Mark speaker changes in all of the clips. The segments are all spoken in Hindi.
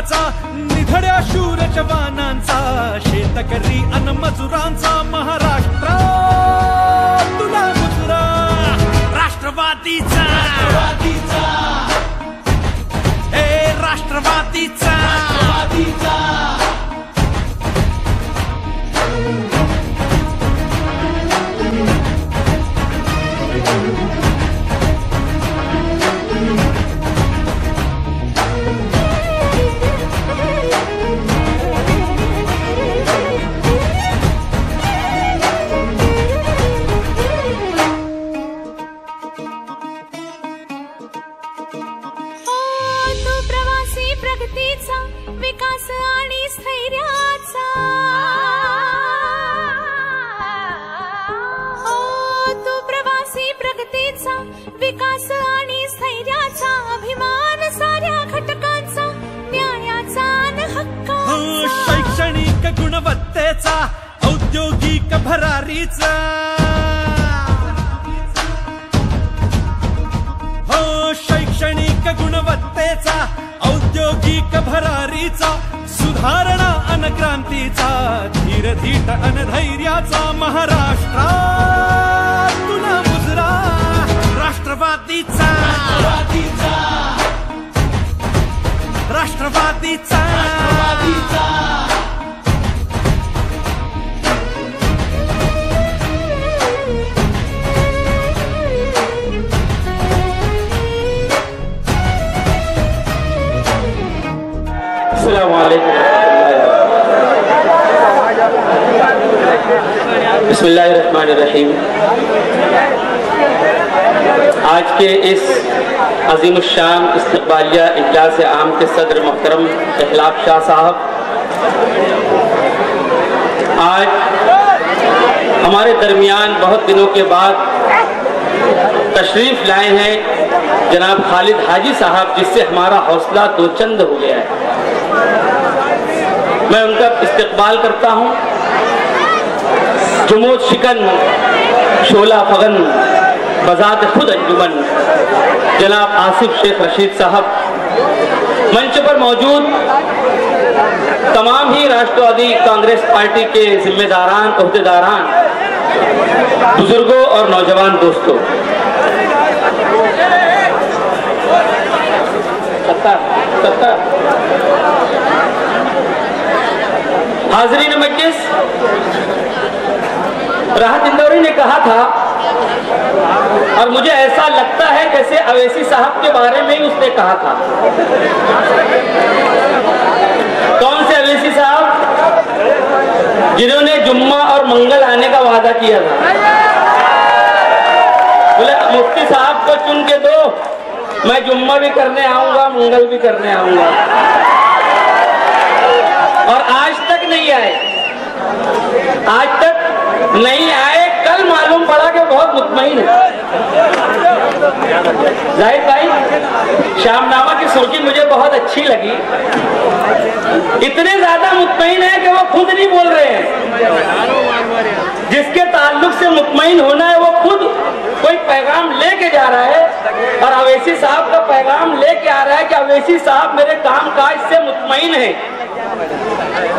Speaker 1: रक्ताचा, निधड्या शूर जवानांचा, शेतकरी अन मजुरांचा महाराष्ट्र तुला मुजरा. राष्ट्रवादीचा हे राष्ट्रवादीचा
Speaker 2: विकास आणि स्थैर्याचा. तो प्रवासी प्रगतीचा, विकास आणि स्थैर्याचा, अभिमान साऱ्या घटकांचा, न्यायाचा आणि हक्काचा.
Speaker 1: शैक्षणिक गुणवत्तेचा, औद्योगिक भरारीचा, शैक्षणिक गुणवत्तेचा, औद्योगिक भरारीचा, सुधारणा अन क्रांतीचा, धीर धीट अन धैर्याचा महाराष्ट्र तुला मुजरा. राष्ट्रवादीचा राष्ट्रवादीचा
Speaker 3: बिस्मिल्लाहिर्रहमानिर्रहीम। आज के इस अज़ीमुश्शान इस्तक़बालिया इजलास आम के सदर मोहतरम इखलाक़ शाह साहब आज हमारे दरमियान बहुत दिनों के बाद तशरीफ़ लाए हैं जनाब खालिद हाजी साहब, जिससे हमारा हौसला दो चंद हो गया है। मैं उनका इस्तक़बाल करता हूँ। जुमूद शिकन शोला फगन बज़ात खुद अंजुमन जनाब आसिफ शेख रशीद साहब, मंच पर मौजूद तमाम ही राष्ट्रवादी कांग्रेस पार्टी के जिम्मेदारान, ओहदेदारान, बुजुर्गों और नौजवान दोस्तों, हाज़रीन मजलिस, राहत इंदौरी ने कहा था और मुझे ऐसा लगता है जैसे अवैसी साहब के बारे में ही उसने कहा था। कौन से अवैसी साहब? जिन्होंने जुम्मा और मंगल आने का वादा किया था। बोले मुफ्ती साहब को चुन के दो, मैं जुम्मा भी करने आऊंगा, मंगल भी करने आऊंगा, और आज तक नहीं आए, आज तक नहीं आए। कल मालूम पड़ा कि बहुत मुतमईन है। जाहिद भाई, शामनामा की सुर्खी मुझे बहुत अच्छी लगी। इतने ज्यादा मुतमईन है कि वो खुद नहीं बोल रहे हैं। जिसके ताल्लुक से मुतमईन होना है वो खुद कोई पैगाम लेके जा रहा है, और अवैसी साहब का पैगाम लेके आ रहा है कि अवैसी साहब मेरे काम काज से मुतमईन है,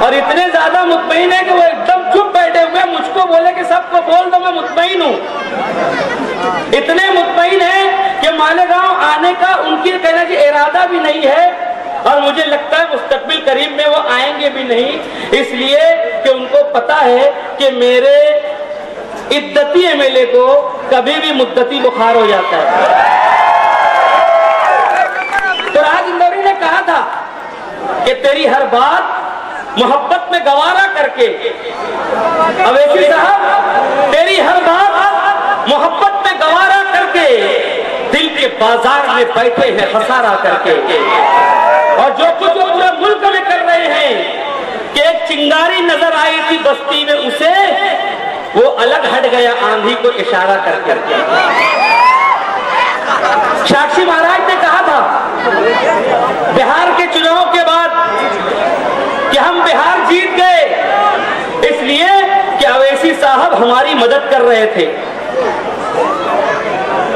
Speaker 3: और इतने ज्यादा मुतमईन है कि वो एकदम चुप बैठे हुए, मुझको बोले कि सबको बोल दो मैं मुतमईन हूँ। इतने मुतमईन है कि मालेगांव आने का उनकी कहना जी इरादा भी नहीं है, और मुझे लगता है मुस्तकबिल करीब में वो आएंगे भी नहीं, इसलिए कि उनको पता है कि मेरे इद्दती एमएलए को कभी भी मुद्दती बुखार हो जाता है। तो राज इंदौरी ने कहा था कि तेरी हर बात मोहब्बत में गवारा करके, अवैसी साहब तेरी हर बात मोहब्बत में गवारा करके दिल के बाजार में बैठे हैं खसारा करके, और जो कुछ पूरे मुल्क में कर रहे हैं कि एक चिंगारी नजर आई थी बस्ती में, उसे वो अलग हट गया आंधी को इशारा कर करके। साक्षी महाराज ने कहा था बिहार के चुनाव के बाद कि हम बिहार जीत गए इसलिए कि अवैसी साहब हमारी मदद कर रहे थे।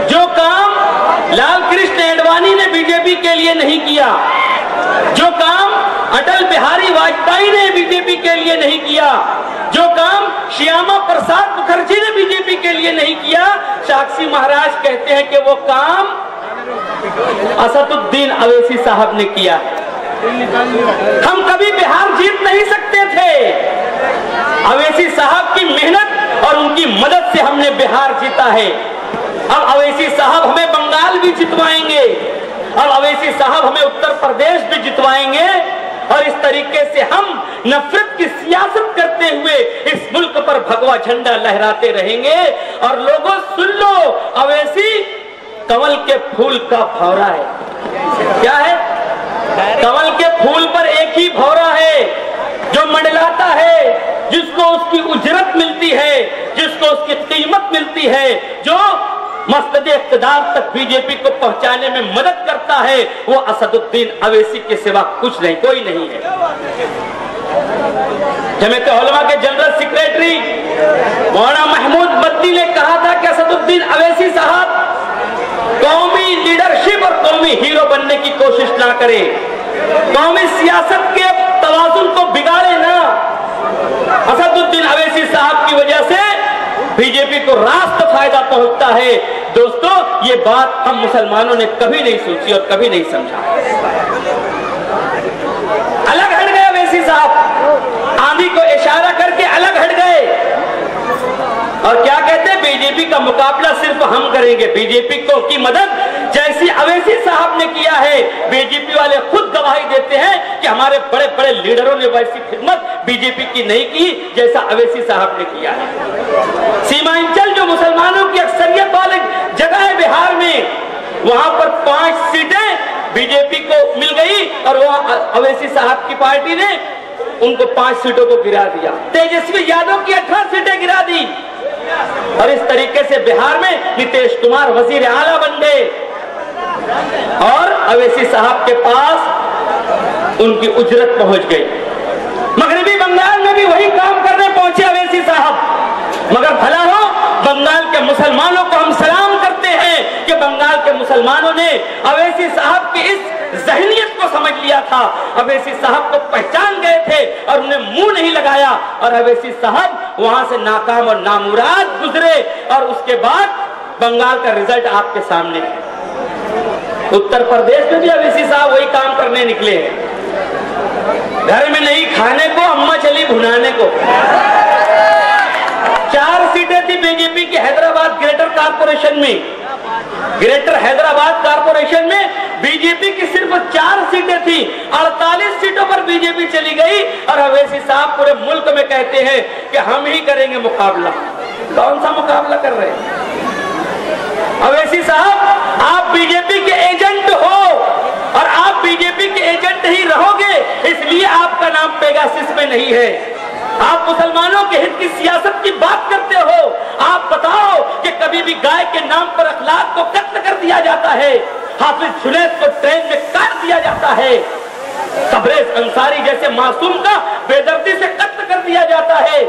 Speaker 3: जो काम लाल कृष्ण एडवाणी ने बीजेपी के लिए नहीं किया, जो काम अटल बिहारी वाजपेयी ने बीजेपी के लिए नहीं किया, जो काम श्यामा प्रसाद मुखर्जी ने बीजेपी के लिए नहीं किया, साक्षी महाराज कहते हैं कि वो काम असदुद्दीन अवैसी साहब ने किया है। हम कभी बिहार जीत नहीं सकते थे, अवैसी साहब की मेहनत और उनकी मदद से हमने बिहार जीता है। अब अवैसी साहब हमें बंगाल भी जितवाएंगे, अब अवैसी साहब हमें उत्तर प्रदेश भी जितवाएंगे, और इस तरीके से हम नफरत की सियासत करते हुए इस मुल्क पर भगवा झंडा लहराते रहेंगे। और लोगों सुन लो, अवैसी कमल के फूल का भौरा है। क्या है? कमल के फूल पर एक ही भौरा है जो मंडलाता है, जिसको उसकी उजरत मिलती है, जिसको उसकी कीमत मिलती है, जो मस्जिद इक़्तिदार तक बीजेपी को पहुंचाने में मदद करता है, वो असदुद्दीन अवैसी के सिवा कुछ नहीं, कोई नहीं है। जमीयत उलमा के जनरल सेक्रेटरी मौलाना महमूद बद्दी ने कहा था कि असदुद्दीन अवैसी साहब कौमी लीडरशिप और कौमी हीरो बनने की कोशिश ना करे, कौमी सियासत के तवाजुन को बिगाड़े ना। असदुद्दीन अवैसी साहब की वजह से बीजेपी को रास्त फायदा पहुंचता है। दोस्तों, ये बात हम मुसलमानों ने कभी नहीं सोची और कभी नहीं समझा। अलग हट गए अवैसी साहब, आंधी को इशारा करके अलग हट गए और क्या कहते हैं, बीजेपी का मुकाबला सिर्फ हम करेंगे। बीजेपी को की मदद जैसी अवैसी साहब ने किया है, बीजेपी वाले खुद गवाही देते हैं कि हमारे बड़े बड़े लीडरों ने वैसी खिदमत बीजेपी की नहीं की जैसा अवैसी साहब ने किया है। सीमांचल जो मुसलमानों की अक्सरियत वाली जगह है बिहार में, वहां पर 5 सीटें बीजेपी को मिल गई और वह अवैसी साहब की पार्टी ने उनको 5 सीटों को गिरा दिया। तेजस्वी यादव की 18 सीटें गिरा दी और इस तरीके से बिहार में नीतीश कुमार वजीर आला बन गए और अवैसी साहब के पास उनकी उजरत पहुंच गई। मगरबी बंगाल में भी वही काम करने पहुंचे अवैसी साहब, मगर भला हो बंगाल के मुसलमानों को हम सलाम करते हैं कि बंगाल के मुसलमानों ने अवैसी साहब की इस ज़हनियत को समझ लिया था, अवैसी साहब को पहचान गए थे और उन्हें मुंह नहीं लगाया और अवैसी साहब वहां से नाकाम और नामुराद गुजरे। और उसके बाद बंगाल का रिजल्ट आपके सामने है। उत्तर प्रदेश में भी अवैसी साहब वही काम करने निकले हैं, घर में नहीं खाने को अम्मा चली भुनाने को। 4 सीटें थी बीजेपी की हैदराबाद ग्रेटर कारपोरेशन में, ग्रेटर हैदराबाद कारपोरेशन में बीजेपी की सिर्फ 4 सीटें थी, 48 सीटों पर बीजेपी चली गई और अवैसी साहब पूरे मुल्क में कहते हैं कि हम ही करेंगे मुकाबला। कौन सा मुकाबला कर रहे हैं? अवैसी साहब, आप बीजेपी के एजेंट हो और आप बीजेपी के एजेंट ही रहोगे, इसलिए आपका नाम पेगासिस में नहीं है। आप मुसलमानों के हित की सियासत की बात करते हो। आप बताओ कि कभी भी गाय के नाम पर अखलाक को कत्ल कर दिया जाता है, हाफिज जुनैद को ट्रेन में काट दिया जाता है, तबरेज अंसारी जैसे मासूम का बेदर्दी से कत्ल कर दिया जाता है,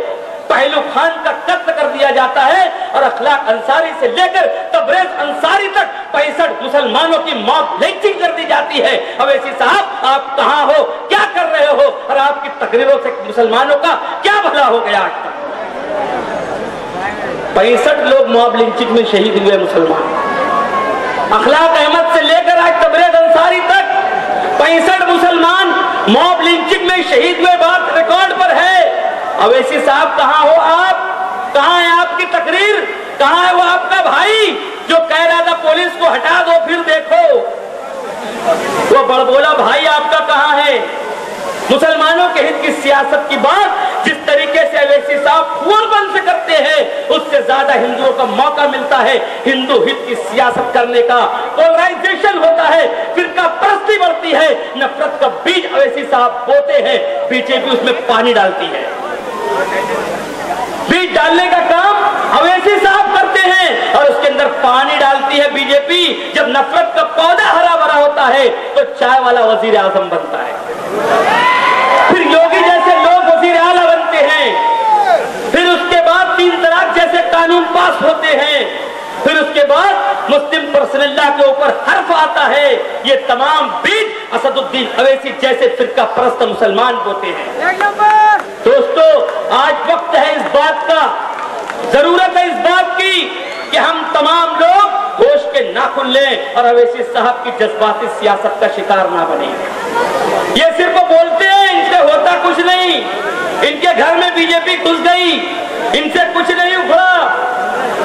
Speaker 3: पहलू खान का कत्ल कर दिया जाता है और अखलाक अंसारी से लेकर तबरेज अंसारी तक 65 मुसलमानों की मौत लिंचिंग कर दी जाती है। अवैसी साहब, आप कहां हो, क्या कर रहे हो और आपकी तकरीरों से मुसलमानों का क्या भला हो गया? आज तक 65 लोग मॉब लिंचिंग में शहीद हुए मुसलमान, अखलाक अहमद से लेकर आज तबरेज अंसारी तक 65 मुसलमान मॉब लिंचिंग में शहीद हुए, बात रिकॉर्ड पर है। अवैसी साहब कहां हो आप? कहां है आपकी तकरीर? कहां है वो आपका भाई जो कह रहा था पुलिस को हटा दो फिर देखो? वो बड़बोला भाई आपका कहां है? मुसलमानों के हित की सियासत की बात जिस तरीके से अवैसी साहब फूलबंद से करते हैं, उससे ज्यादा हिंदुओं को मौका मिलता है हिंदू हित की सियासत करने का। पोलराइजेशन होता है, फिरका परस्ती बढ़ती है, नफरत का बीज अवैसी साहब बोते हैं, बीजेपी उसमें पानी डालती है। बीज डालने का काम अवैसी साहब करते हैं और उसके अंदर पानी डालती है बीजेपी। जब नफरत का पौधा हरा भरा होता है तो चाय वाला वजीर आजम बनता है, फिर योगी जैसे लोग वजीर आला बनते हैं, फिर उसके बाद 3 तलाक जैसे कानून पास होते हैं, फिर उसके बाद मुस्लिम पर्सनल्लाह के ऊपर हर्फ आता है, ये तमाम बीज असदुद्दीन अवैसी जैसे फिरका परस्त मुसलमान बोते हैं। दोस्तों, आज वक्त है इस बात का, जरूरत है इस बात की कि हम तमाम लोग होश के नाखुन लें और अवैसी साहब की जज्बाती सियासत का शिकार ना बने। ये सिर्फ बोलते हैं, इनसे होता कुछ नहीं। इनके घर में बीजेपी घुस गई, इनसे कुछ नहीं उखड़ा।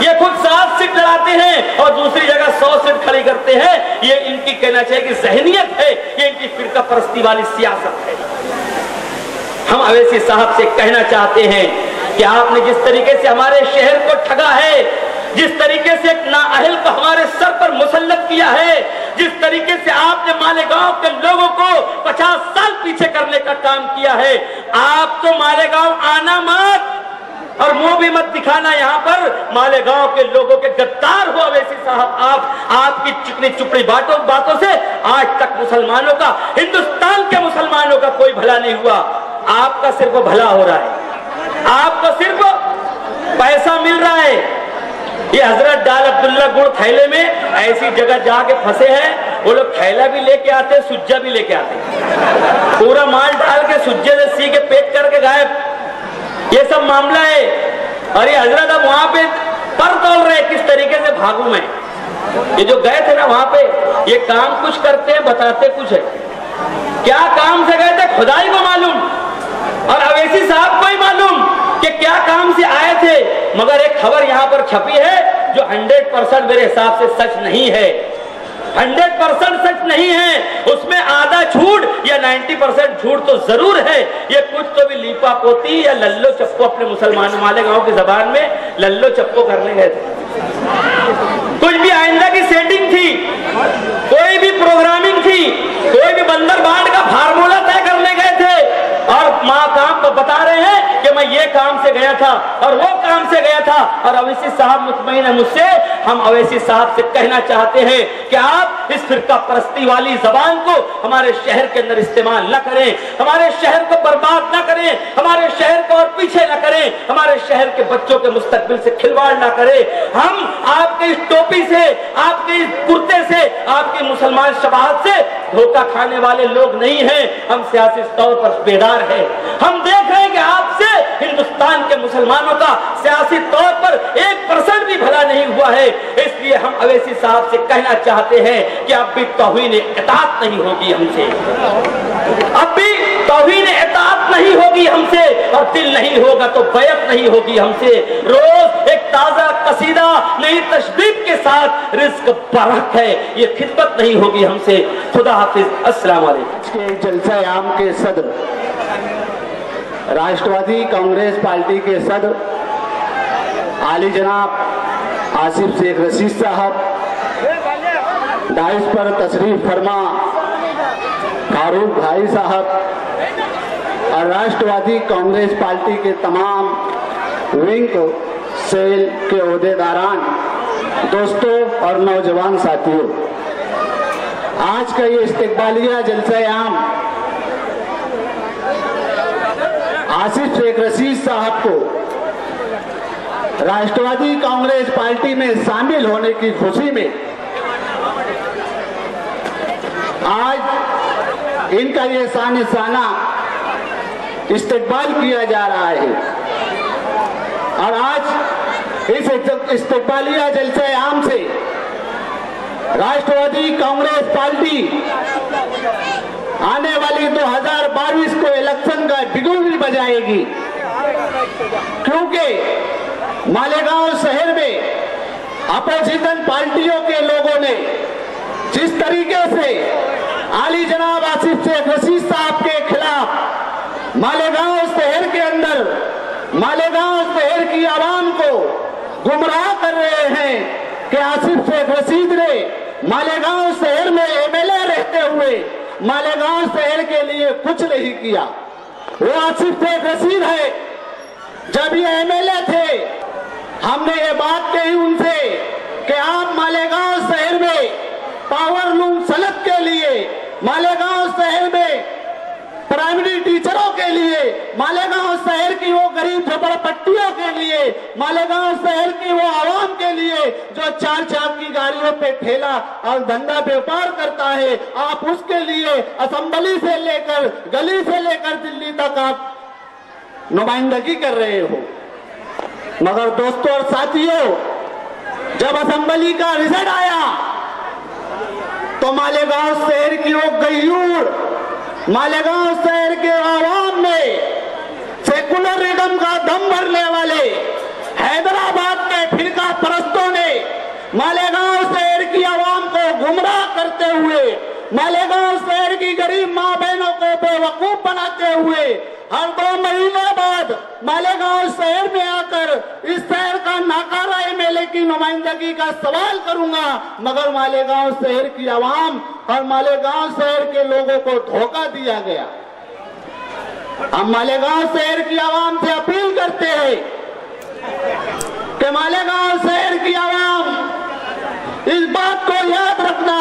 Speaker 3: ये खुद 7 सीट लड़ाते हैं और दूसरी जगह 100 सीट खड़ी करते हैं। ये इनकी कहना चाहिए कि जहनियत है, ये इनकी फिरका परस्ती वाली सियासत है। हम अवैसी साहब से कहना चाहते हैं कि आपने जिस तरीके से हमारे शहर को ठगा है, जिस तरीके से एक नाअहल को हमारे सर पर मुसल्लत किया है, जिस तरीके से आपने मालेगांव के लोगों को 50 साल पीछे करने का काम किया है, आप तो मालेगांव आना मत और मुंह भी मत दिखाना यहाँ पर। मालेगांव के लोगों के गद्दार हो अवैसी साहब आप। आपकी चिकनी चुपड़ी बातों से आज तक मुसलमानों का, हिंदुस्तान के मुसलमानों का कोई भला नहीं हुआ। आपका सिर्फ भला हो रहा है, आपको सिर्फ पैसा मिल रहा है। ये हजरत डाल अब्दुल्ला गुड़ थैले में ऐसी जगह जाके फंसे हैं, वो लोग थैला भी लेके आते, सुज्जा भी लेके आते, पूरा माल डाल के सुज्जे से सी के पैक करके गायब। ये सब मामला है। और ये हजरत अब वहां पे पर तोल रहे किस तरीके से भागू मैं। ये जो गए थे ना वहां पे, ये काम कुछ करते हैं, बताते कुछ है। क्या काम से गए थे खुदाई को मालूम, और अवैसी साहब को ही मालूम कि क्या काम से आए थे। मगर एक खबर यहाँ पर छपी है जो 100% मेरे हिसाब से सच नहीं है। 100% सच नहीं है, उसमें आधा झूठ या 90% झूठ तो जरूर है। ये कुछ तो भी लीपा पोती या लल्लो चप्पो, अपने मुसलमान मालेगांव की जबान में लल्लो चप्पो करने गए थे। कुछ भी आइंदा की सेटिंग थी, कोई भी प्रोग्रामिंग थी, कोई भी बंदर बांट का फार्मूला तय करने गए थे। और माँ काम को बता रहे हैं कि मैं ये काम से गया था और वो काम से गया था। और अवैसी साहब मुतमईन है मुझसे। हम अवैसी साहब से कहना चाहते हैं कि आप इस फिरका परस्ती वाली जबान को हमारे शहर के अंदर इस्तेमाल न करें, हमारे शहर को बर्बाद न करें, हमारे शहर को और पीछे न करें, हमारे शहर के बच्चों के मुस्तकबिल से खिलवाड़ न करें। हम आपके इस टोपी से, आपके इस कुर्ते से, आपके मुसलमान शबाहत से धोखा खाने वाले लोग नहीं हैं। हम सियासी तौर पर बेदार है। हम देख रहे हैं कि आपसे हिंदुस्तान के मुसलमानों का सियासी तौर पर 1% भी भला नहीं हुआ है। इसलिए हम अवैसी साहब से कहना चाहते हैं कि अब भी तौहीन इताअत नहीं होगी हमसे, अब भी तौहीन इताअत नहीं होगी हमसे, और दिल नहीं होगा तो बैत नहीं होगी हमसे। रोज एक ताजा कसीदा नई तशबीब के साथ रिज़्क़ बरहक है, ये खिदमत नहीं होगी हमसे। खुदा हाफिज, अस्सलाम वालेकुम।
Speaker 4: जलसा आम के सदर राष्ट्रवादी कांग्रेस पार्टी के सदर आली जनाब आसिफ शेख रशीद साहब, डाइस पर तशरीफ फरमा फारूक भाई साहब और राष्ट्रवादी कांग्रेस पार्टी के तमाम विंग सेल के ओहदेदारान, दोस्तों और नौजवान साथियों, आज का ये इस्तिकबालिया जलसा आम आसिफ शेख रशीद साहब को राष्ट्रवादी कांग्रेस पार्टी में शामिल होने की खुशी में आज इनका ये शान-ए-शाना इस्तेकबाल किया जा रहा है। और आज इस इस्तेकबालिया जलसे आम से राष्ट्रवादी कांग्रेस पार्टी आने वाली 2022 को इलेक्शन का बिगुल भी बजाएगी, क्योंकि मालेगांव शहर में अपोजिशन पार्टियों के लोगों ने जिस तरीके से आली जनाब आसिफ शेख रशीद साहब के खिलाफ मालेगांव शहर के अंदर मालेगांव शहर की आवाम को गुमराह कर रहे हैं कि आसिफ शेख रशीद ने मालेगांव शहर में एमएलए रहते हुए मालेगांव शहर के लिए कुछ नहीं किया। वो आसिफ शेख रशीद है, जब ये एमएलए थे हमने ये बात कही उनसे कि आप मालेगांव शहर में पावर लूम सनत के लिए मालेगांव शहर में प्राइमरी टीचरों के लिए, मालेगांव शहर की वो गरीब झोपड़पट्टियों के लिए, मालेगांव शहर की वो आवाम के लिए जो 4 चाक की गाड़ियों पे ठेला और धंधा व्यापार करता है, आप उसके लिए असेंबली से लेकर गली से लेकर दिल्ली तक आप नुमाइंदगी कर रहे हो। मगर दोस्तों और साथियों, जब असेंबली का रिजल्ट आया तो मालेगांव शहर की वो गयूर, मालेगांव शहर के आवाम में सेकुलरिज्म का दम भरने वाले हैदराबाद के फिरका परस्तों ने मालेगांव शहर की आवाम को गुमराह करते हुए, मालेगांव शहर की गरीब माँ बहनों को बेवकूफ बनाते हुए हर 2 महीने बाद मालेगांव शहर में आकर इस शहर का नाकारा एमएलए की नुमाइंदगी का सवाल करूंगा, मगर मालेगांव शहर की आवाम और मालेगांव शहर के लोगों को धोखा दिया गया। हम मालेगांव शहर की आवाम से अपील करते हैं कि मालेगांव शहर की आवाम इस बात को याद रखना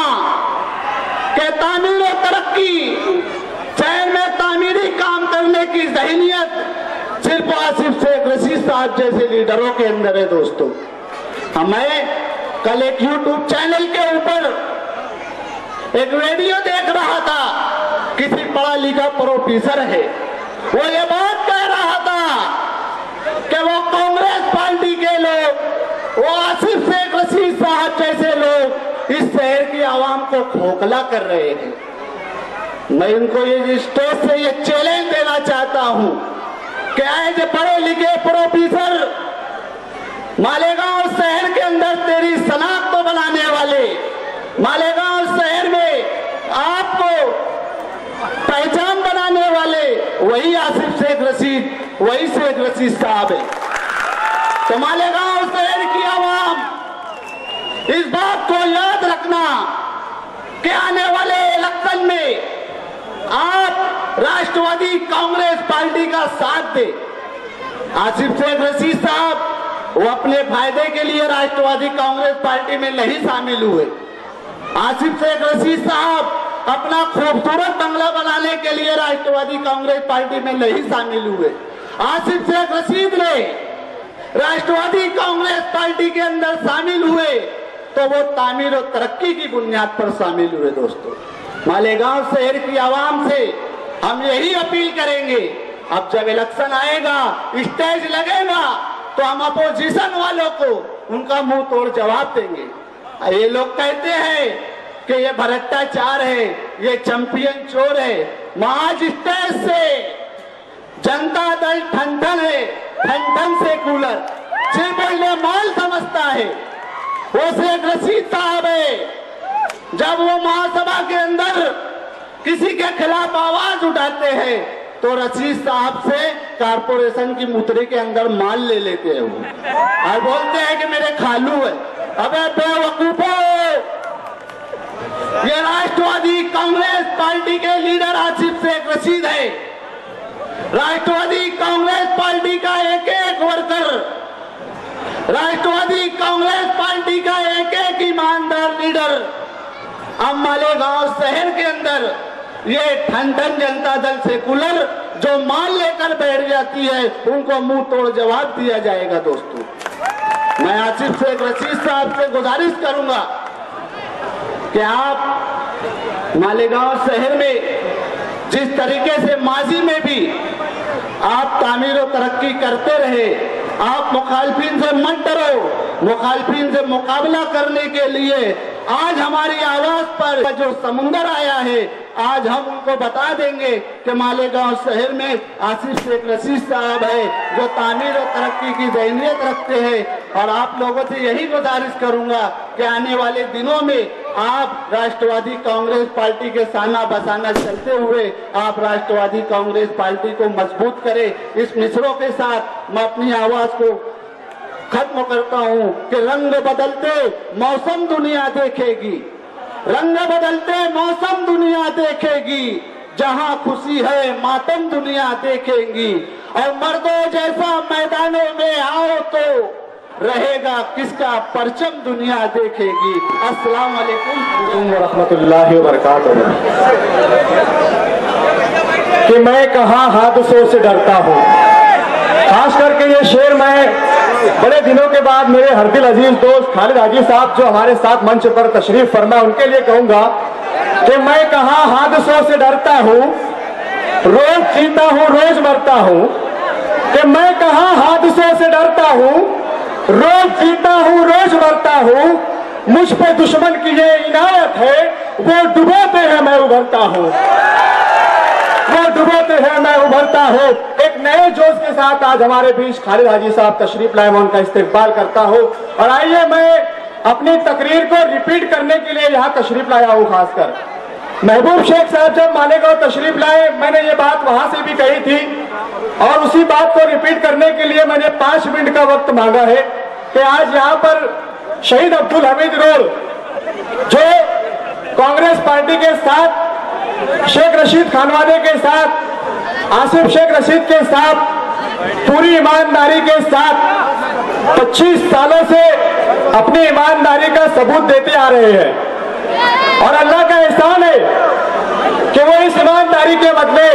Speaker 4: कि तामीर और तरक्की, शहर में तामीरी काम करने की ज़हनियत सिर्फ आसिफ शेख रशीद साहब जैसे लीडरों के अंदर है। दोस्तों, मैं कल एक YouTube चैनल के ऊपर एक वीडियो देख रहा था, किसी पढ़ा लिखा प्रोफेसर है, वो ये बात कह रहा था कि वो कांग्रेस पार्टी के लोग, वो आसिफ शेख रशीद साहब जैसे लोग इस शहर की आवाम को खोखला कर रहे हैं। मैं इनको ये स्टेज से ये चैलेंज देना चाहता हूं कि एज पढ़े लिखे प्रोफेसर, मालेगांव शहर के अंदर तेरी शनाख्त तो बनाने वाले, मालेगांव शहर में आपको पहचान बनाने वाले वही आसिफ शेख रशीद, वही शेख रशीद साहब है। तो मालेगांव शहर की आवाम इस बात को याद रखना कि आने वाले इलेक्शन में आप राष्ट्रवादी कांग्रेस पार्टी का साथ दे। आसिफ शेख रशीद साहब वो अपने फायदे के लिए राष्ट्रवादी कांग्रेस पार्टी में नहीं शामिल हुए। आसिफ शेख रशीद साहब अपना खूबसूरत बंगला बनाने के लिए राष्ट्रवादी कांग्रेस पार्टी में नहीं शामिल हुए। आसिफ शेख रशीद ने राष्ट्रवादी कांग्रेस पार्टी के अंदर शामिल हुए तो वो तामीर और तरक्की की बुनियाद पर शामिल हुए। दोस्तों, मालेगांव शहर की आवाम से हम यही अपील करेंगे, अब जब इलेक्शन आएगा, स्टेज लगेगा, तो हम अपोजिशन वालों को उनका मुंह तोड़ जवाब देंगे। ये लोग कहते हैं कि ये भ्रष्टाचार है, ये चैंपियन चोर है। महाज स्टेज से जनता दल ठन है, ठन से कूलर सिर्फ इन्हें माल समझता है। वो शेख रशीद साहब है, जब वो महासभा के अंदर किसी के खिलाफ आवाज उठाते हैं तो रशीद साहब से कारपोरेशन की मुतरे के अंदर माल ले लेते हैं वो, और बोलते हैं कि मेरे खालू है। अबे बेवकूफो, ये राष्ट्रवादी कांग्रेस पार्टी के लीडर आसिफ शेख रशीद है। राष्ट्रवादी कांग्रेस पार्टी का एक एक वर्कर, राष्ट्रवादी कांग्रेस पार्टी का एक एक ईमानदार लीडर अब मालेगांव शहर के अंदर ये ठन जनता दल सेकुलर जो मान लेकर बैठ जाती है, उनको मुंह तोड़ जवाब दिया जाएगा। दोस्तों, मैं आसिफ शेख रशीद साहब से गुजारिश करूंगा कि आप मालेगांव शहर में जिस तरीके से माजी में भी आप तामीर और तरक्की करते रहे, आप मुखालफिन से मत डरो। मुखालफिन से मुकाबला करने के लिए आज हमारी आवाज पर जो समुंदर आया है, आज हम उनको बता देंगे कि मालेगांव शहर में आसिफ शेख रशीद साहब है जो तामीर और तरक्की की ज़हनियत रखते हैं। और आप लोगों से यही गुजारिश करूंगा कि आने वाले दिनों में आप राष्ट्रवादी कांग्रेस पार्टी के साना बसाना चलते हुए आप राष्ट्रवादी कांग्रेस पार्टी को मजबूत करें। इस मिसरों के साथ मैं अपनी आवाज को खत्म करता हूं कि रंग बदलते मौसम दुनिया देखेगी, रंग बदलते मौसम दुनिया देखेगी, जहां खुशी है मातम दुनिया देखेगी। और मर्दों जैसा मैदानों में आओ तो रहेगा किसका परचम दुनिया देखेगी। अस्सलाम वालेकुम व रहमतुल्लाहि व बरकातहू।
Speaker 5: कि मैं कहाँ हादसों से डरता हूँ। खास करके ये शेर मैं बड़े दिनों के बाद मेरे हरदिल अजीज दोस्त खालिद हाजी साहब जो हमारे साथ मंच पर तशरीफ फरमा उनके लिए कहूंगा कि मैं कहाँ हादसों से डरता हूँ, रोज जीता हूँ रोज मरता हूँ। कि मैं कहाँ हादसों से डरता हूँ, रोज जीता हूँ रोज मरता हूँ। मुझ पे दुश्मन की ये इनायत है, वो डुबोते हैं मैं उभरता हूँ, वो डुबोते हैं मैं उभरता हूँ। एक नए जोश के साथ आज हमारे बीच खालिद हाजी साहब तशरीफ लाए, मैं उनका इस्तेकबाल करता हूँ। और आइए मैं अपनी तकरीर को रिपीट करने के लिए यहाँ तशरीफ लाया हूँ। खासकर महबूब शेख साहब जब मालेगांव तशरीफ लाए, मैंने ये बात वहां से भी कही थी और उसी बात को रिपीट करने के लिए मैंने 5 मिनट का वक्त मांगा है कि आज यहाँ पर शहीद अब्दुल हमीद रोड जो कांग्रेस पार्टी के साथ शेख रशीद खानवादे के साथ आसिफ शेख रशीद के साथ पूरी ईमानदारी के साथ 25 सालों से अपनी ईमानदारी का सबूत देते आ रहे हैं और अल्लाह का एहसान है कि वो इस ईमानदारी के बदले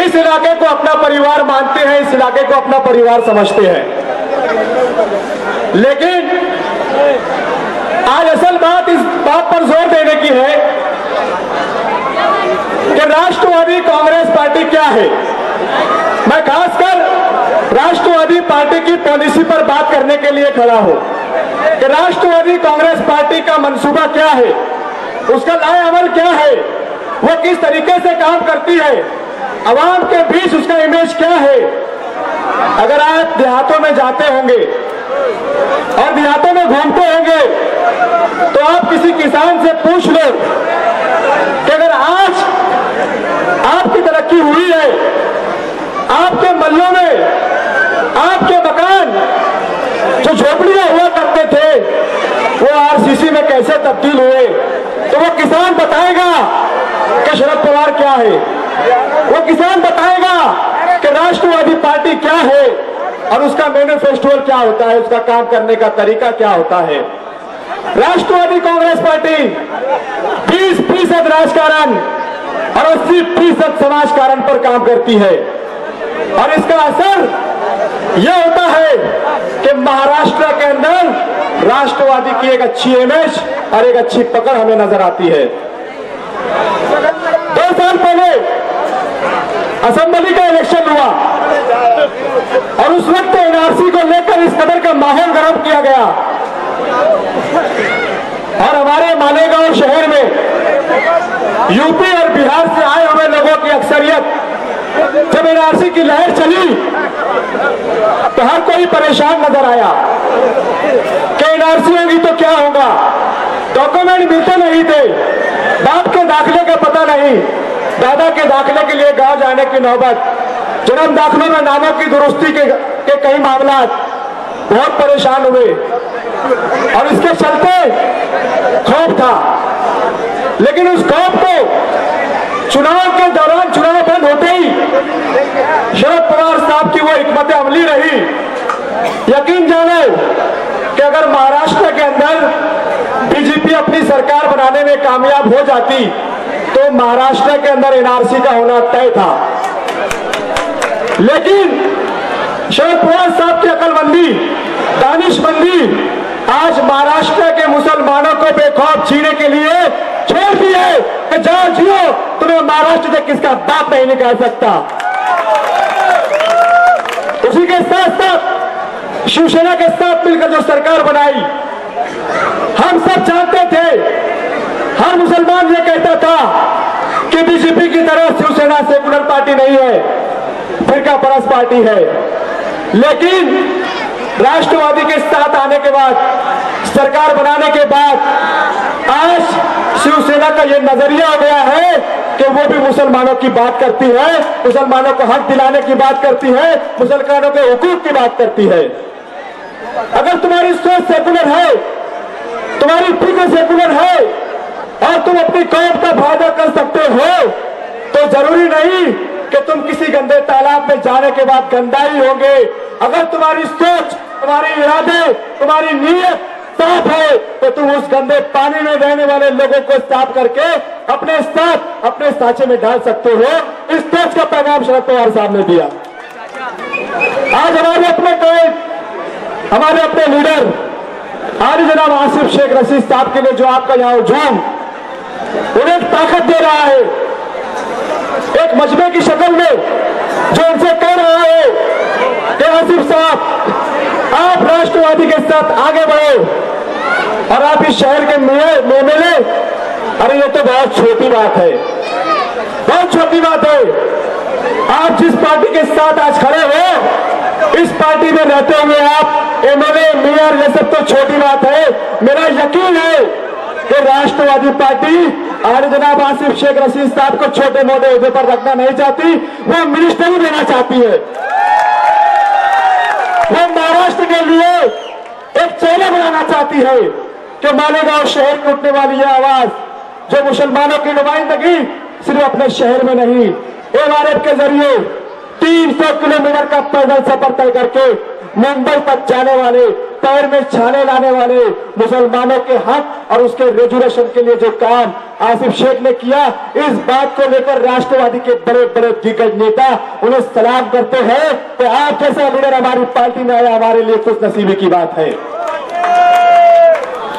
Speaker 5: इस इलाके को अपना परिवार मानते हैं, इस इलाके को अपना परिवार समझते हैं। लेकिन आज असल बात इस बात पर जोर देने की है कि राष्ट्रवादी कांग्रेस पार्टी क्या है। मैं खासकर राष्ट्रवादी पार्टी की पॉलिसी पर बात करने के लिए खड़ा हूं कि राष्ट्रवादी कांग्रेस पार्टी का मंसूबा क्या है, उसका लाएअमल क्या है, वो किस तरीके से काम करती है, अवाम के बीच उसका इमेज क्या है। अगर आप देहातों में जाते होंगे और देहातों में घूमते होंगे तो आप किसी किसान से पूछ लो कि अगर आज आपकी तरक्की हुई है, आपके मल्लों में आपके मकान जो झोपड़ियां हुआ करते थे वो आरसीसी में कैसे तब्दील हुए, तो वो किसान बताएगा कि शरद पवार क्या है, वो किसान बताएगा कि राष्ट्रवादी पार्टी क्या है और उसका मैनिफेस्टो क्या होता है, उसका काम करने का तरीका क्या होता है। राष्ट्रवादी कांग्रेस पार्टी 20% राजकारण और 80% समाजकारण पर काम करती है और इसका असर यह होता है कि महाराष्ट्र के अंदर राष्ट्रवादी की एक अच्छी इमेज और एक अच्छी पकड़ हमें नजर आती है। 2 साल पहले असेंबली का इलेक्शन हुआ और उस वक्त एनआरसी को लेकर इस कदर का माहौल गर्म किया गया और हमारे मालेगांव शहर में यूपी और बिहार से आए हुए लोगों की अक्सरियत जब एनआरसी की लहर चली तो हर कोई परेशान नजर आया कि एनआरसी होगी तो क्या होगा, डॉक्यूमेंट मिलते नहीं थे, बाप के दाखिले का पता नहीं, दादा के दाखिले के लिए गांव जाने की नौबत, जन्म दाखिलों में नामों की दुरुस्ती के कई मामला, बहुत परेशान हुए और इसके चलते खौफ था। लेकिन उस खौफ को चुनाव के दौरान चुनाव बंद होते ही शरद पवार साहब की वो हिकमत अमली रही। यकीन जानो कि अगर महाराष्ट्र के अंदर बीजेपी अपनी सरकार बनाने में कामयाब हो जाती तो महाराष्ट्र के अंदर एनआरसी का होना तय था। लेकिन शरद पवार साहब की अकलमंदी, दानिशमंदी आज महाराष्ट्र के मुसलमानों को बेखौफ जीने के लिए छोड़ दी है कि जाओ जियो, तुम्हें महाराष्ट्र से किसका बाप नहीं निकाल सकता। उसी के साथ साथ शिवसेना के साथ मिलकर जो सरकार बनाई, हम सब जानते थे, हर मुसलमान ये कहता था कि बीजेपी की तरह शिवसेना सेकुलर पार्टी नहीं है, फिरका परस्त पार्टी है। लेकिन राष्ट्रवादी के साथ आने के बाद, सरकार बनाने के बाद आज शिवसेना का यह नजरिया हो गया है कि वो भी मुसलमानों की बात करती है, मुसलमानों को हक दिलाने की बात करती है, मुसलमानों के हुकूक की बात करती है। अगर तुम्हारी सोच सेकुलर है, तुम्हारी फिक्र सेकुलर है और तुम अपनी कौम का फायदा कर सकते हो तो जरूरी नहीं कि तुम किसी गंदे तालाब में जाने के बाद गंदा ही होंगे। अगर तुम्हारी सोच, तुम्हारे इरादे, तुम्हारी नीयत साफ है तो तुम उस गंदे पानी में रहने वाले लोगों को साफ करके अपने साथ अपने सांचे में डाल सकते हो। इस सोच का पैगाम शरद पवार साहब ने दिया। आज हमारे अपने लीडर आली जनाब आसिफ शेख रशीद साहब के लिए जो आपका यहाँ हुजूम उन्हें ताकत दे रहा है, एक मजमे की शक्ल में जो उनसे कह रहा है कि आसिफ साहब आप राष्ट्रवादी के साथ आगे बढ़ो और आप इस शहर के मेयर मिले। अरे ये तो बहुत छोटी बात है, बहुत छोटी बात है। आप जिस पार्टी के साथ आज खड़े हो, इस पार्टी में रहते हुए आप एमएलए मेयर ये सब तो छोटी बात है। मेरा यकीन है कि राष्ट्रवादी पार्टी आली जनाब आसिफ शेख रशीद साहब को छोटे मोटे ओहदे पर रखना नहीं चाहती, वो मिनिस्टरी देना चाहती है। वो महाराष्ट्र के लिए एक चेहरा बनाना चाहती है कि मालेगांव शहर में उठने वाली यह आवाज जो मुसलमानों की नुमाइंदगी सिर्फ अपने शहर में नहीं, एमआरएफ के जरिए 300 किलोमीटर का पैदल सफर तय करके मुंबई तक जाने वाले, पैर में छाले लाने वाले मुसलमानों के हक और उसके रेजुलेशन के लिए जो काम आसिफ शेख ने किया, इस बात को लेकर राष्ट्रवादी के बड़े बड़े दिग्गज नेता उन्हें सलाम करते हैं कि आप जैसा लीडर हमारी पार्टी में आया, हमारे लिए खुश नसीबी की बात है।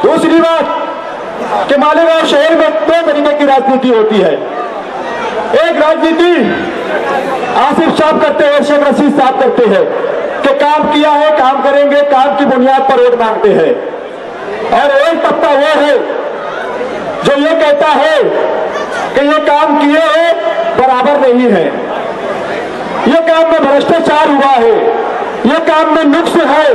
Speaker 5: दूसरी बात कि मालेगांव शहर में 2 तरीके की राजनीति होती है। एक राजनीति आसिफ साहब करते हैं, शेख रशीद साहब करते हैं कि काम किया है, काम करेंगे, काम की बुनियाद पर वोट मांगते हैं। और एक तबका वो है जो ये कहता है कि ये काम किए हैं बराबर नहीं है, ये काम में भ्रष्टाचार हुआ है, ये काम में नुक्स है,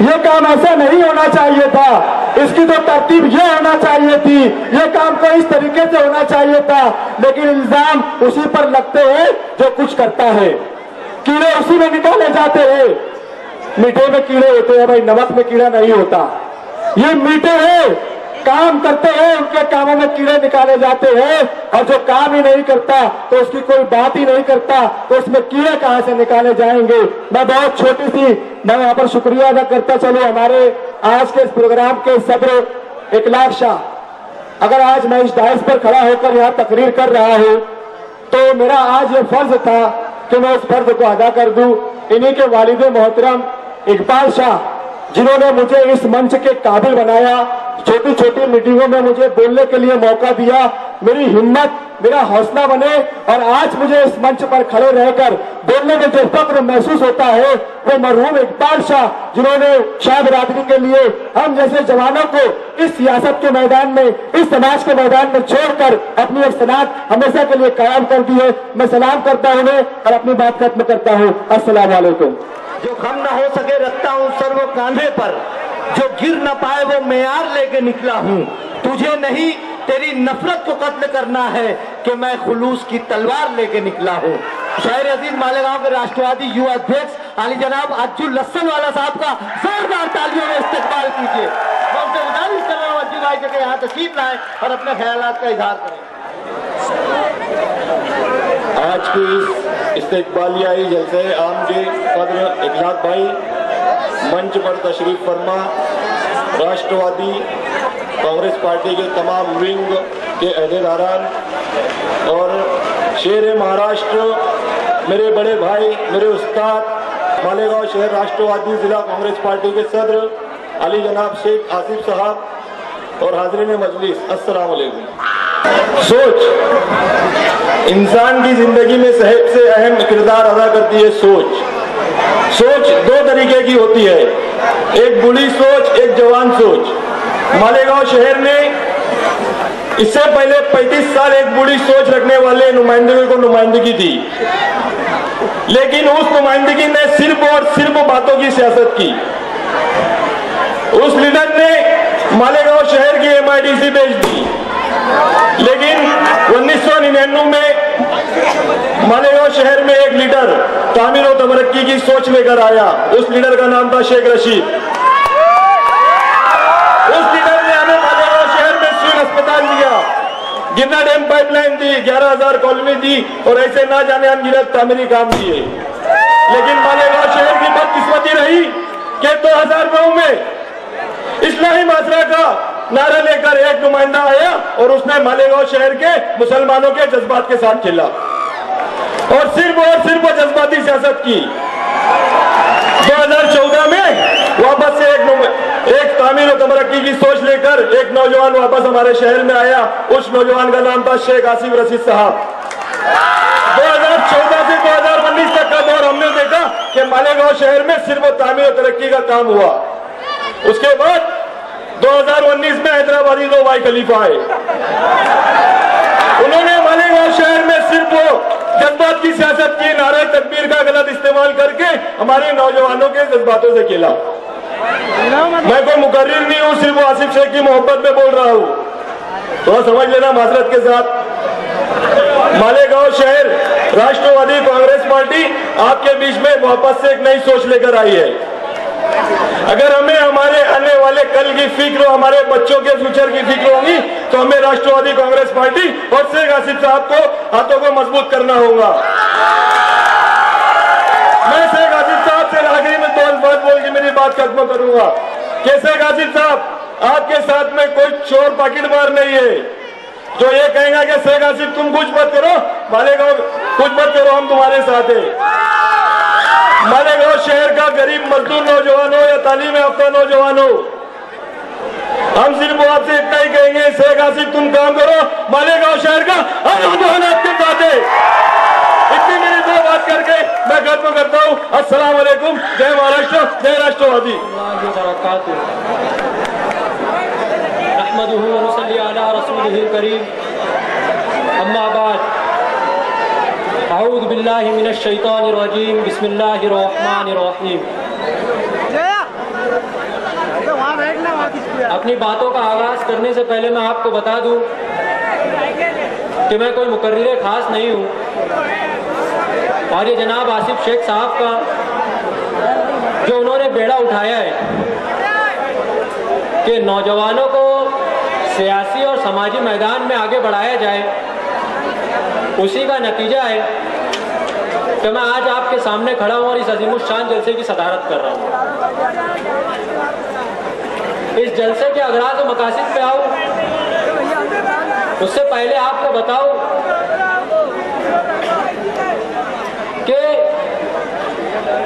Speaker 5: ये काम ऐसा नहीं होना चाहिए था, इसकी तो तरतीब ये होना चाहिए थी, ये काम को इस तरीके से होना चाहिए था। लेकिन इल्जाम उसी पर लगते हैं जो कुछ करता है, कीड़े उसी में निकाले जाते हैं। मीठे में कीड़े होते हैं भाई, नमक में कीड़ा नहीं होता। ये मीठे हैं, काम करते हैं, उनके कामों में कीड़े निकाले जाते हैं, और जो काम ही नहीं करता तो उसकी कोई बात ही नहीं करता तो उसमें कीड़े कहां से निकाले जाएंगे। मैं बहुत छोटी सी मैं वहां पर शुक्रिया अदा करता चलो हमारे आज के इस प्रोग्राम के सदर इकलाक शाह। अगर आज मैं इस डायस पर खड़ा होकर यहाँ तकरीर कर रहा हूँ तो मेरा आज ये फर्ज था कि मैं उस फर्ज को अदा कर दूं। इन्हीं के वालिद मोहतरम इकबाल शाह जिन्होंने मुझे इस मंच के काबिल बनाया, छोटी छोटी मीटिंगों में मुझे बोलने के लिए मौका दिया, मेरी हिम्मत, मेरा हौसला बने, और आज मुझे इस मंच पर खड़े रहकर बोलने में जो फक्र महसूस होता है वो मरहूम इकबाल शाह जिन्होंने शाह बिरादरी के लिए हम जैसे जवानों को इस सियासत के मैदान में, इस समाज के मैदान में छोड़कर अपनी एक सनात हमेशा के लिए कायम कर दी है। मैं सलाम करता हूँ और अपनी बात खत्म करता हूँ। अस्सलाम वालेकुम।
Speaker 4: जो गम न हो सके रखता हूँ सर वो कांधे पर, जो गिर न पाए वो मेयार लेके निकला हूँ। तुझे नहीं तेरी नफरत को कत्ल करना है कि मैं खुलूस की तलवार लेके निकला हूँ। शहर अजीज मालेगांव के राष्ट्रवादी युवा अध्यक्ष आली जनाब अज्जुल लस्सनवाला साहब का जोरदार तालियों में इस्तेकबाल कीजिए। मैं उनसे गुजारिश कर रहा हूँ अज्जुल भाई के यहाँ तशरीफ लाए और अपने ख्यालात का इजहार करें।
Speaker 6: आज की इस्तेकबालियाई जलसे आम के सदर इकलाक भाई, मंच पर तशरीफ फरमा राष्ट्रवादी कांग्रेस पार्टी के तमाम विंग के अहदेदारान और शेर महाराष्ट्र मेरे बड़े भाई, मेरे उस्ताद, मालेगांव शहर राष्ट्रवादी जिला कांग्रेस पार्टी के सदर अली जनाब शेख आसिफ साहब और हाज़रीन मजलिस, अस्सलाम वालेकुम। सोच इंसान की जिंदगी में सबसे अहम किरदार अदा करती है। सोच 2 तरीके की होती है, एक बुरी सोच, एक जवान सोच। मालेगांव शहर ने इससे पहले 35 साल एक बुरी सोच रखने वाले नुमाइंदगी को नुमाइंदगी दी, लेकिन उस नुमाइंदगी ने सिर्फ और सिर्फ बातों की सियासत की। उस लीडर ने मालेगांव शहर की MIDC बेच दी, लेकिन 1999 में मालेगांव शहर में एक लीडर तामीर और तरक्की की सोच लेकर आया। उस लीडर का नाम था शेख रशीद। उस लीडर ने हमें मालेगांव शहर में सिविल अस्पताल दिया, गिरना डैम पाइपलाइन दी, 11,000 कॉलोनी दी और ऐसे ना जाने अनगिनत तामीरी काम दिए। लेकिन मालेगांव शहर की बदकिस्मती रही कि 2009 में
Speaker 5: इस्लाही माजरा का नारा लेकर एक नुमाइंदा आया और उसने मालेगांव शहर के मुसलमानों के जज्बात के साथ खेला और सिर्फ जज्बाती सियासत की। 2014 में वापस से एक तामीर और तरक्की की सोच लेकर एक नौजवान वापस हमारे शहर में आया। उस नौजवान का नाम था शेख आसिफ रशीद साहब। 2014 से 2019 तक का दौर हमने देखा कि मालेगांव शहर में सिर्फ तामीर और तरक्की का काम हुआ। उसके बाद 2019 में हैदराबादी दो भाई खलीफा आए। उन्होंने मालेगांव शहर में सिर्फ जज्बात की सियासत की, नारे तकबीर का गलत इस्तेमाल करके हमारे नौजवानों के जज्बातों से खेला। मैं कोई मुकर्रिर नहीं हूं, सिर्फ आसिफ शेख की मोहब्बत में बोल रहा हूं, थोड़ा समझ लेना माजरत के साथ। मालेगांव शहर राष्ट्रवादी कांग्रेस पार्टी आपके बीच में वापस से एक नई सोच लेकर आई है। अगर हमें हमारे आने वाले कल की फिक्र, हमारे बच्चों के फ्यूचर की फिक्र होगी तो हमें राष्ट्रवादी कांग्रेस पार्टी और शेख आसिफ साहब को हाथों को मजबूत करना होगा। मैं शेख आसिफ साहब से आखिरी में दो बात बोल के मेरी बात खत्म करूंगा कि शेख आसिफ साहब, आपके साथ में कोई चोर पाकिटमार नहीं है जो ये कहेगा कि शेख आसिफ तुम कुछ मत करो, मालेगांव कुछ मत करो, हम तुम्हारे साथ हैं। मालेगांव शहर का गरीब मजदूर नौजवान हो या तालीम याफ्ता नौजवान हो, हम सिर्फ आपसे इतना ही कहेंगे, शेख आसिफ तुम काम करो, मालेगांव शहर का हर नौजवान आपके साथ है। इतनी मेरी दो बात करके मैं खत्म करता हूँ। अस्सलाम वालेकुम, जय महाराष्ट्र, जय राष्ट्रवादी।
Speaker 3: अम्मा बाद, अऊज़ु बिल्लाहि मिनश शैतानिर रजीम, बिस्मिल्लाहिर रहमानिर रहीम। अपनी बातों का आगाज करने से पहले मैं आपको बता दूं कि मैं कोई मुकर्रिर खास नहीं हूं और ये जनाब आसिफ शेख साहब का जो उन्होंने बेड़ा उठाया है कि नौजवानों को सियासी और समाजी मैदान में आगे बढ़ाया जाए, उसी का नतीजा है कि मैं आज आपके सामने खड़ा हूं और इस अजीमुशान जलसे की सदारत कर रहा हूं। इस जलसे के अगराज और मकासिद पे आऊं उससे पहले आपको बताऊं कि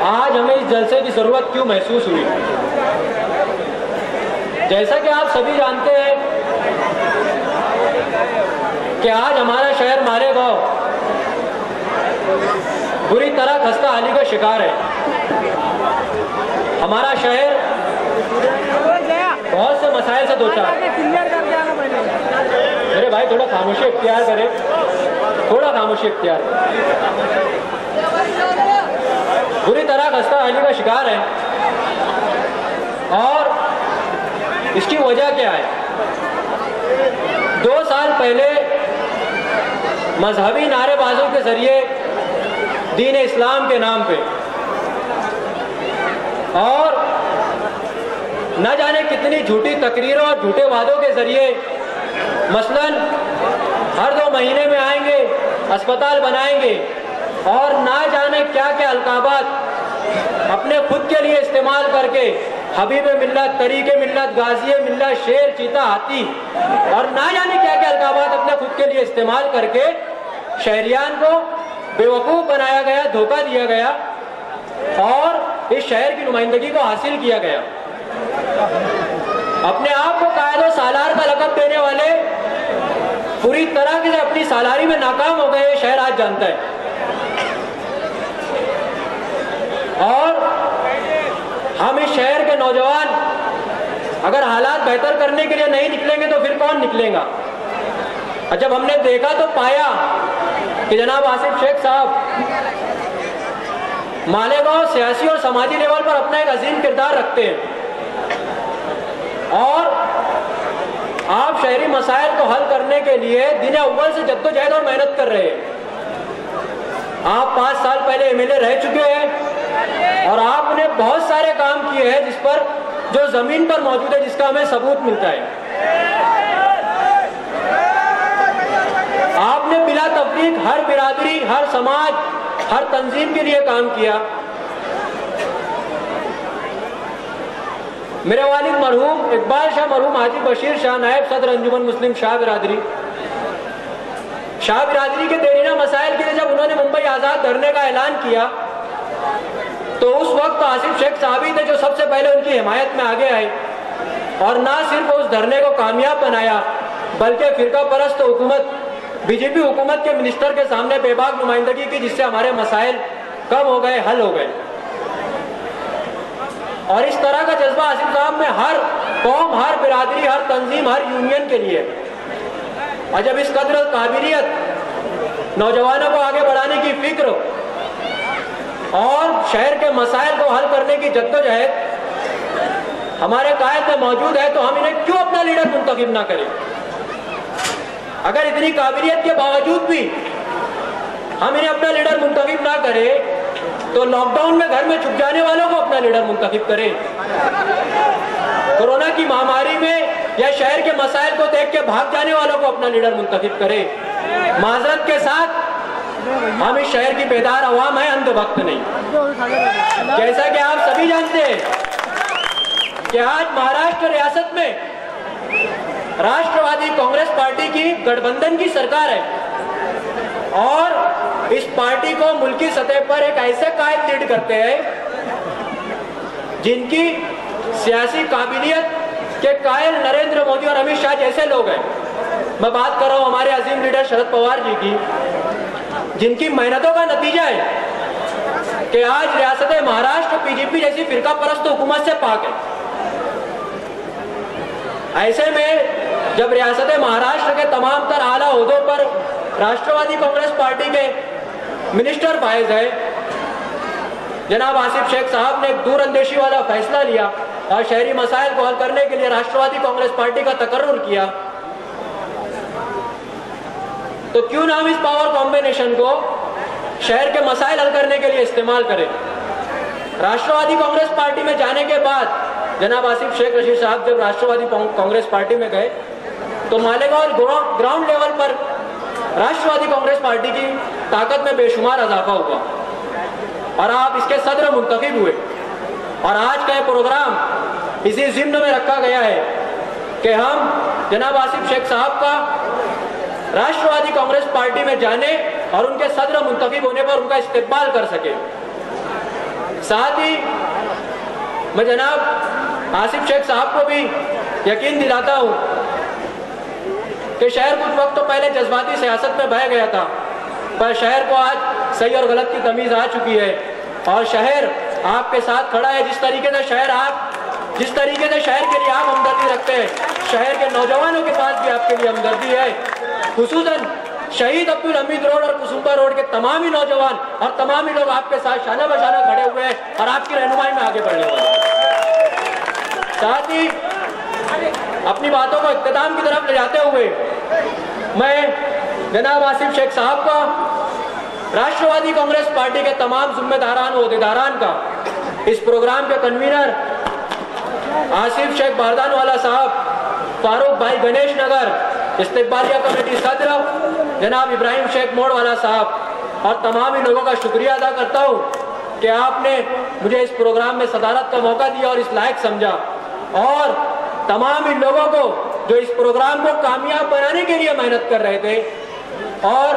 Speaker 3: आज हमें इस जलसे की जरूरत क्यों महसूस हुई। जैसा कि आप सभी जानते हैं कि आज हमारा शहर मालेगांव बुरी तरह खस्ता हाली का शिकार है। हमारा शहर बहुत से मसाइल से दो चार। मेरे भाई थोड़ा खामोशी इख्तियार करें, थोड़ा खामोशी इख्तियार। बुरी तरह खस्ता हाली का शिकार है और इसकी वजह क्या है? 2 साल पहले मजहबी नारेबाजों के जरिए दीन इस्लाम के नाम पे और न जाने कितनी झूठी तकरीरों और झूठे वादों के जरिए, मसलन हर 2 महीने में आएंगे, अस्पताल बनाएंगे और ना जाने क्या क्या अलकाबात अपने खुद के लिए इस्तेमाल करके हबीब मिल्लत, तरीके मिल्लत, गाजी मिल्लत, शेर, चीता, हाथी और ना जाने क्या क्या अलकाबात अपने खुद के लिए इस्तेमाल करके शहरियान को बेवकूफ़ बनाया गया, धोखा दिया गया और इस शहर की नुमाइंदगी को हासिल किया गया। अपने आप को कायदो सालार का लक़ब देने वाले पूरी तरह से अपनी सालारी में नाकाम हो गए, शहर आज जानता है। और हम इस शहर के नौजवान अगर हालात बेहतर करने के लिए नहीं निकलेंगे तो फिर कौन निकलेगा? और जब हमने देखा तो पाया कि जनाब आसिफ शेख साहब मालेगांव सियासी और समाजी लेवल पर अपना एक अजीम किरदार रखते हैं और आप शहरी मसाइल को हल करने के लिए दिन अव्वल से जद्दोजहद और मेहनत कर रहे हैं। आप 5 साल पहले एमएलए रह चुके हैं और आपने बहुत सारे काम किए हैं जिस पर जो जमीन पर मौजूद है, जिसका हमें सबूत मिलता है। आपने बिला तफरीक हर बिरादरी, हर समाज, हर तंजीम के लिए काम किया
Speaker 7: मेरे वालिद मरहूम इकबाल शाह मरहूम हाजी बशीर शाह नायब सदर अंजुमन मुस्लिम शाह बिरादरी के देरीना मसाइल के लिए जब उन्होंने मुंबई आजाद धरने का ऐलान किया तो उस वक्त आसिफ शेख साहब ही थे जो सबसे पहले उनकी हिमायत में आगे आए और ना सिर्फ उस धरने को कामयाब बनाया बल्कि फिरका परस्त हुकूमत बीजेपी हुकूमत के मिनिस्टर के सामने बेबाक नुमाइंदगी की, जिससे हमारे मसाइल कम हो गए, हल हो गए। और इस तरह का जज्बा आसिफ साहब में हर कौम, हर बिरादरी, हर तंजीम, हर यूनियन के लिए। और जब इस कदर काबिलियत, नौजवानों को आगे बढ़ाने की फिक्र और शहर के मसाइल को हल करने की जद्दोजहद हमारे कायद में मौजूद है, तो हम इन्हें क्यों अपना लीडर मुंतखब ना करें? अगर इतनी काबिलियत के बावजूद भी हम इन्हें अपना लीडर मुंतखब ना करें तो लॉकडाउन में घर में छुप जाने वालों को अपना लीडर मुंतखब करें। कोरोना की महामारी में या शहर के मसाइल को देख के भाग जाने वालों को अपना लीडर मुंतखब करें। माजरत के साथ हम इस शहर की बेदार अवाम है, अंधभक्त नहीं। जैसा कि आप सभी जानते हैं कि आज महाराष्ट्र रियासत में राष्ट्रवादी कांग्रेस पार्टी की गठबंधन की सरकार है और इस पार्टी को मुल्की सतह पर एक ऐसे कायद लीड करते हैं जिनकी सियासी काबिलियत के कायल नरेंद्र मोदी और अमित शाह जैसे लोग हैं। मैं बात कर रहा हूं हमारे अजीम लीडर शरद पवार जी की, जिनकी मेहनतों का नतीजा है कि आज रियासत महाराष्ट्र बीजेपी जैसी फिरका परस्त हुकूमत से पाक है। ऐसे में जब रियासत महाराष्ट्र के तमाम तर आला ओहदों पर राष्ट्रवादी कांग्रेस पार्टी के मिनिस्टर फायज है, जनाब आसिफ शेख साहब ने एक दूरअंदेशी वाला फैसला लिया और शहरी मसाइल को हल करने के लिए राष्ट्रवादी कांग्रेस पार्टी का तकर्रुर किया, तो क्यों ना हम इस पावर कॉम्बिनेशन को शहर के मसाइल हल करने के लिए इस्तेमाल करें। राष्ट्रवादी कांग्रेस पार्टी में जाने के बाद जनाब आसिफ शेख रशीद साहब जब राष्ट्रवादी कांग्रेस पार्टी में गए तो मालेगांव ग्राउंड लेवल पर राष्ट्रवादी कांग्रेस पार्टी की ताकत में बेशुमार इजाफा हुआ और आप इसके सदर मुंतखब हुए। और आज का प्रोग्राम इसी जिम्न में रखा गया है कि हम जनाब आसिफ शेख साहब का राष्ट्रवादी कांग्रेस पार्टी में जाने और उनके सदर मुंतखब होने पर उनका इस्तेकबाल कर सके। साथ ही मैं जनाब आसिफ शेख साहब को भी यकीन दिलाता हूं कि शहर कुछ वक्त तो पहले जज्बाती सियासत में बह गया था, पर शहर को आज सही और गलत की तमीज आ चुकी है और शहर आपके साथ खड़ा है। जिस तरीके से शहर के लिए आप हमदर्दी रखते हैं, शहर के नौजवानों के पास भी आपके लिए हमदर्दी है। खुसूसन शहीद अब्दुल हमीद रोड और कुसुम्बा रोड के तमाम ही नौजवान और तमाम ही लोग आपके साथ शाना बशाना खड़े हुए हैं और आपकी रहनुमाई में आगे बढ़ने वाले हैं। साथ ही अपनी बातों को इख्तिताम की तरफ ले जाते हुए मैं जनाब आसिफ शेख साहब का, राष्ट्रवादी कांग्रेस पार्टी के तमाम जिम्मेदारान ओहदेदारान का, इस प्रोग्राम के कन्वीनर आसिफ शेख बारदानवाला साहब, फारूक भाई गणेश नगर, इस्तेकबालिया कमेटी सदर जनाब इब्राहिम शेख मोड़वाला साहब और तमाम ही लोगों का शुक्रिया अदा करता हूं कि आपने मुझे इस प्रोग्राम में सदारत का मौका दिया और इस लायक समझा। और तमाम ही लोगों को जो इस प्रोग्राम को कामयाब बनाने के लिए मेहनत कर रहे थे और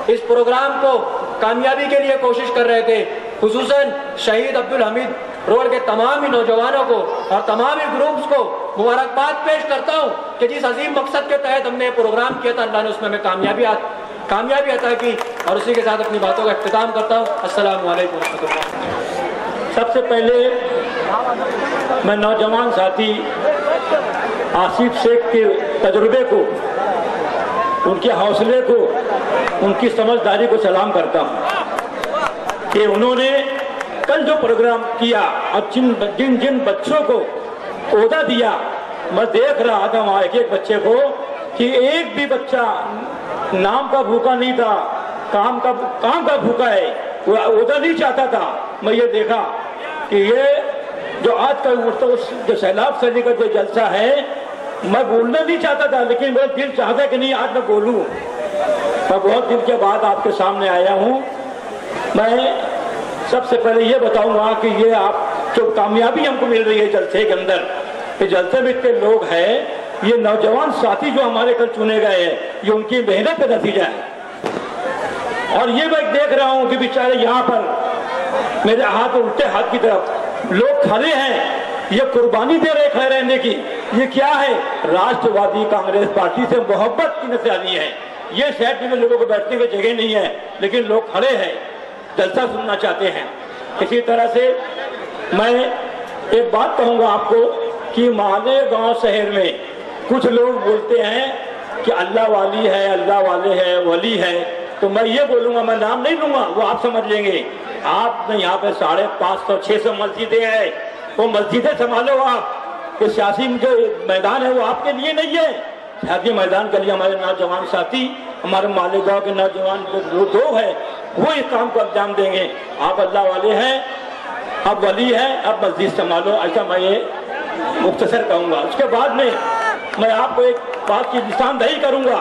Speaker 7: इस प्रोग्राम को कामयाबी के लिए कोशिश कर रहे थे, खुसूसन शहीद अब्दुल हमीद रोड के तमाम ही नौजवानों को और तमाम ही ग्रुप्स को मुबारकबाद पेश करता हूं कि जिस अजीम मकसद के तहत हमने प्रोग्राम किया था, अल्लाह ने उसमें हमें कामयाबी अता की। और उसी के साथ अपनी बातों का इख्तिताम करता हूं। अस्सलाम वालेकुम।
Speaker 8: सबसे पहले मैं नौजवान साथी आसिफ शेख के तजुर्बे को, उनके हौसले को, उनकी समझदारी को सलाम करता हूं कि उन्होंने कल जो प्रोग्राम किया और जिन बच्चों को ओहदा दिया, मैं देख रहा था वहां एक बच्चे को कि एक भी बच्चा नाम का भूखा नहीं था, काम का भूखा है, वो ओहदा नहीं चाहता था। मैं ये देखा कि ये जो आज का जो सैलाब सदी का जो जलसा है, मैं बोलना नहीं चाहता था लेकिन मेरा दिल चाहता कि नहीं आज मैं बोलूं। मैं बहुत दिन के बाद आपके सामने आया हूं। मैं सबसे पहले ये बताऊंगा कि ये आप जो कामयाबी हमको मिल रही है जलसे के अंदर, ये जलसे में इतने लोग हैं, ये नौजवान साथी जो हमारे कल चुने गए हैं, ये उनकी मेहनत का नतीजा है। और ये मैं देख रहा हूं कि बेचारे यहाँ पर मेरे हाथ उल्टे हाथ की तरफ लोग खड़े हैं, ये कुर्बानी दे रहे खड़े रहने की। ये क्या है? राष्ट्रवादी कांग्रेस पार्टी से मोहब्बत की निशानी है। ये शहर में लोगों को बैठने की जगह नहीं है, लेकिन लोग खड़े हैं, जलसा सुनना चाहते हैं। इसी तरह से मैं एक बात कहूंगा आपको कि मालेगांव शहर में कुछ लोग बोलते हैं कि अल्लाह वाली है, अल्लाह वाले है, वली है, तो मैं ये बोलूंगा, मैं नाम नहीं लूंगा, वो आप समझ लेंगे। आप यहाँ पे 550-600 मस्जिदें हैं, वो मस्जिदें संभालो आप। कि सियासी जो मैदान है वो आपके लिए नहीं है, सियासी मैदान के लिए हमारे नौजवान साथी, हमारे मालेगांव के नौजवान जो है वो इस काम को अंजाम देंगे। आप अल्लाह वाले हैं, अब वली है, अब मस्जिद संभालो, ऐसा मैं ये मुख्तसर कहूंगा। उसके बाद में मैं आपको एक बात की निशानदेही करूंगा,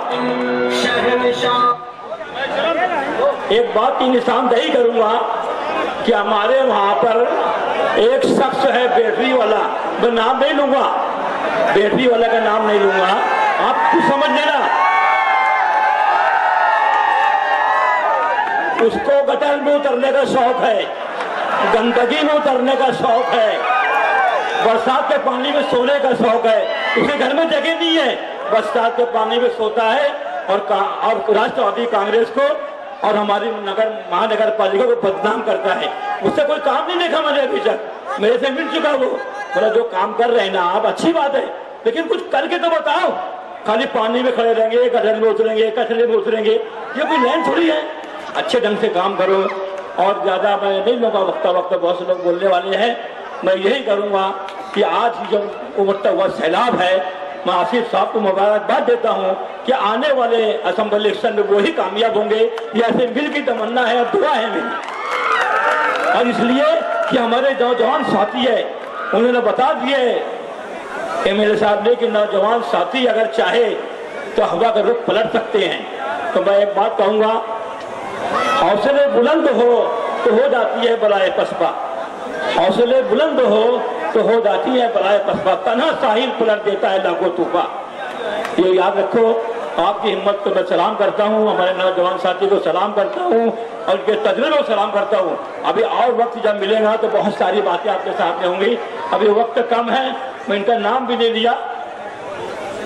Speaker 8: एक बात की निशानदेही करूंगा कि हमारे वहां पर एक शख्स है बैटरी वाला, मैं नाम नहीं लूंगा, बैटरी वाला का नाम नहीं लूंगा, आप कुछ समझ लेना। उसको गटर में उतरने का शौक है, गंदगी में उतरने का शौक है, बरसात के पानी में सोने का शौक है। उसके घर में जगह नहीं है, बरसात के पानी में सोता है और राष्ट्रवादी कांग्रेस को और हमारी महानगर पालिका को बदनाम करता है। उससे कोई काम नहीं देखा मैंने अभी तक, मेरे से मिल चुका वो। बोला जो काम कर रहे हैं ना आप, अच्छी बात है, लेकिन कुछ करके तो बताओ। खाली पानी में खड़े रहेंगे, गटर में उतरेंगे, कचरे में उतरेंगे, ये कोई लाइन थोड़ी है। अच्छे ढंग से काम करो। और ज्यादा मैं नहीं लूंगा वक्त बहुत से लोग बोलने वाले हैं। मैं यही करूंगा कि आज जो उमड़ता हुआ सैलाब है, मैं आसिफ साहब को मुबारकबाद देता हूं कि आने वाले असेंबली इलेक्शन में वो ही कामयाब होंगे। ये ऐसे दिल की तमन्ना है और दुआ है मेरी। और इसलिए कि हमारे नौजवान साथी है, उन्होंने बता दिए एमएलए साहब ने कि नौजवान साथी अगर चाहे तो हवा का रुख पलट सकते हैं। तो मैं एक बात कहूंगा, हौसले बुलंद हो जाती है बलाए पसपा, हौसले बुलंद हो जाती है बलाए पसपा, तन्हा साहिल पलट देता है लाखों तूफा। ये याद रखो। आपकी हिम्मत को मैं सलाम करता हूँ, हमारे नौजवान साथी को सलाम करता हूँ और उनके तजर्बे को सलाम करता हूँ। अभी और वक्त जब मिलेगा तो बहुत सारी बातें आपके सामने होंगी, अभी वक्त कम है, मैं इनका नाम भी ले लिया।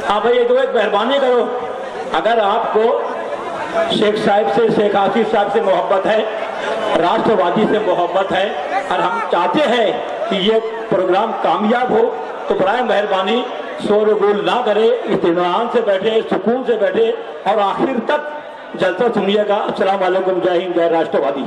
Speaker 8: हाँ भाई, ये तो एक मेहरबानी करो, अगर आपको शेख साहब से, शेख आसिफ साहब से मोहब्बत है, राष्ट्रवादी से मोहब्बत है और हम चाहते हैं कि ये प्रोग्राम कामयाब हो, तो बराए मेहरबानी शोरगुल ना करे, इत्मीनान से बैठे, सुकून से बैठे और आखिर तक जलसा सुनिएगा। अस्सलाम वालेकुम, जय हिंद, जय राष्ट्रवादी।